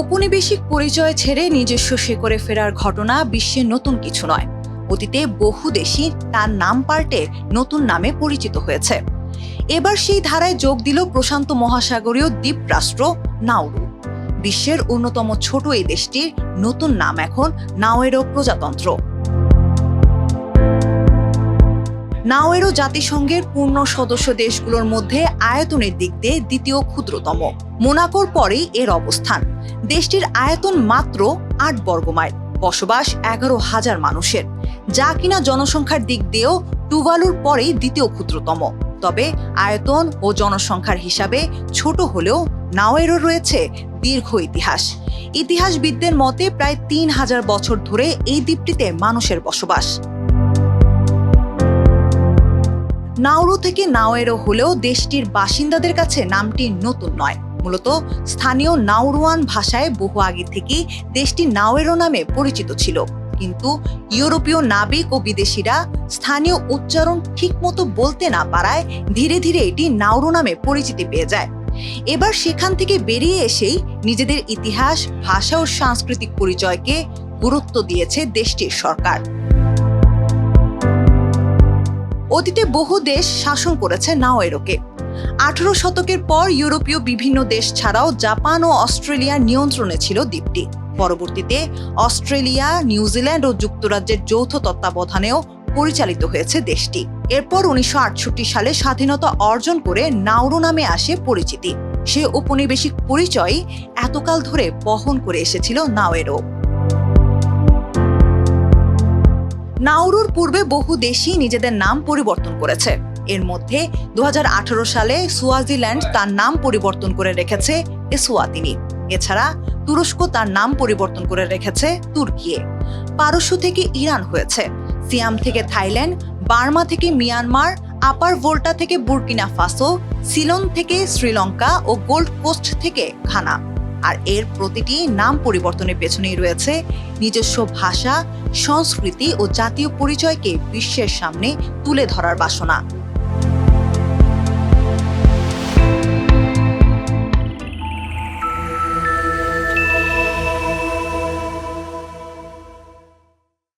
ঔপনিবেশিক পরিচয় ছেড়ে নিজস্ব শেকড়ে ফেরার ঘটনা বিশ্বে নতুন কিছু নয়। অতীতে বহু দেশই তার নাম পাল্টে নতুন নামে পরিচিত হয়েছে। এবার সেই ধারায় যোগ দিল প্রশান্ত মহাসাগরীয় দ্বীপরাষ্ট্র নাউরু। বিশ্বের অন্যতম ছোট এই দেশটির নতুন নাম এখন নাওয়েরো প্রজাতন্ত্র। নাওয়েরো জাতিসংঘের পূর্ণ সদস্য দেশগুলোর মধ্যে আয়তনের দিক দিয়ে দ্বিতীয় ক্ষুদ্রতম। মোনাকোর পরেই এর অবস্থান। দেশটির আয়তন মাত্র ৮ বর্গমাইল, বসবাস ১১,০০০ মানুষের, যা কিনা জনসংখ্যার দিক দিয়েও টুভালুর পরেই দ্বিতীয় ক্ষুদ্রতম। তবে আয়তন ও জনসংখ্যার হিসাবে ছোট হলেও নাওয়েরো রয়েছে দীর্ঘ ইতিহাস। ইতিহাসবিদদের মতে প্রায় ৩,০০০ বছর ধরে এই দ্বীপটিতে মানুষের বসবাস। নাউরু থেকে নাওয়েরো হলেও দেশটির বাসিন্দাদের কাছে নামটি নতুন নয়। মূলত স্থানীয় নাউরুয়ান ভাষায় বহু আগে থেকেই দেশটি নাওয়েরো নামে পরিচিত ছিল, কিন্তু ইউরোপীয় নাবিক ও বিদেশিরা স্থানীয় উচ্চারণ ঠিকমতো বলতে না পারায় ধীরে ধীরে এটি নাউরু নামে পরিচিতি পেয়ে যায়। এবার সেখান থেকে বেরিয়ে এসেই নিজেদের ইতিহাস, ভাষা ও সাংস্কৃতিক পরিচয়কে গুরুত্ব দিয়েছে দেশটির সরকার। অতীতে বহু দেশ শাসন করেছে নাওয়েরোকে। ১৮ শতকের পর ইউরোপীয় বিভিন্ন দেশ ছাড়াও জাপান ও অস্ট্রেলিয়ার নিয়ন্ত্রণে ছিল দ্বীপটি। পরবর্তীতে অস্ট্রেলিয়া, নিউজিল্যান্ড ও যুক্তরাজ্যের যৌথ তত্ত্বাবধানেও পরিচালিত হয়েছে দেশটি। এরপর ১৯৬৮ সালে স্বাধীনতা অর্জন করে নাউরু নামে আসে পরিচিতি। সে ঔপনিবেশিক পরিচয় এতকাল ধরে বহন করে এসেছিল নাওয়েরো। নাউরুর পূর্বে বহু দেশই নিজেদের নাম পরিবর্তন করেছে। এর মধ্যে ২০১৮ সালে সুয়াজিল্যান্ড তার নাম পরিবর্তন করে রেখেছে এসওয়াতিনি। এছাড়া তুরস্ক তার নাম পরিবর্তন করে রেখেছে তুর্কিয়ে। পারস্য থেকে ইরান হয়েছে, সিয়াম থেকে থাইল্যান্ড, বার্মা থেকে মিয়ানমার, আপার ভোল্টা থেকে বুর্কিনা ফাসো, সিলন থেকে শ্রীলঙ্কা ও গোল্ড কোস্ট থেকে ঘানা। আর এর প্রতিটি নাম পরিবর্তনের পেছনেই রয়েছে নিজস্ব ভাষা, সংস্কৃতি ও জাতীয় পরিচয়কে বিশ্বের সামনে তুলে ধরার বাসনা।